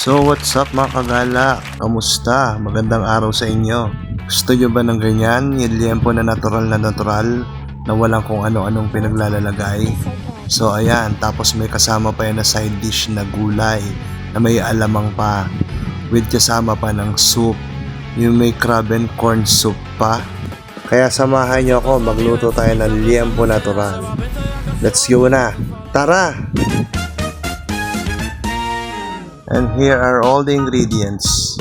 So what's up mga kagala? Kamusta? Magandang araw sa inyo. Gusto nyo ba ng ganyan? Yung liempo na natural na walang kung ano-anong pinaglalalagay. So ayan, tapos may kasama pa yan na side dish na gulay na may alamang pa with kasama pa ng soup. Yung may crab and corn soup pa. Kaya samahan nyo ako, magluto tayo ng liempo natural. Let's go na! Tara! And here are all the ingredients.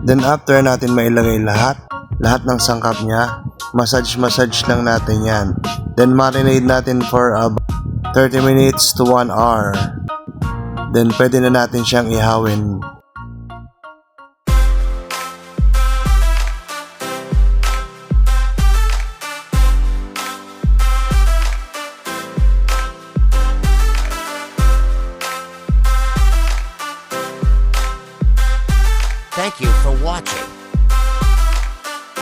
Then after natin mailagay lahat ng sangkap niya, massage lang natin yan. Then marinate natin for about 30 minutes to 1 hour. Then pwede na natin siyang ihawin. Thank you for watching.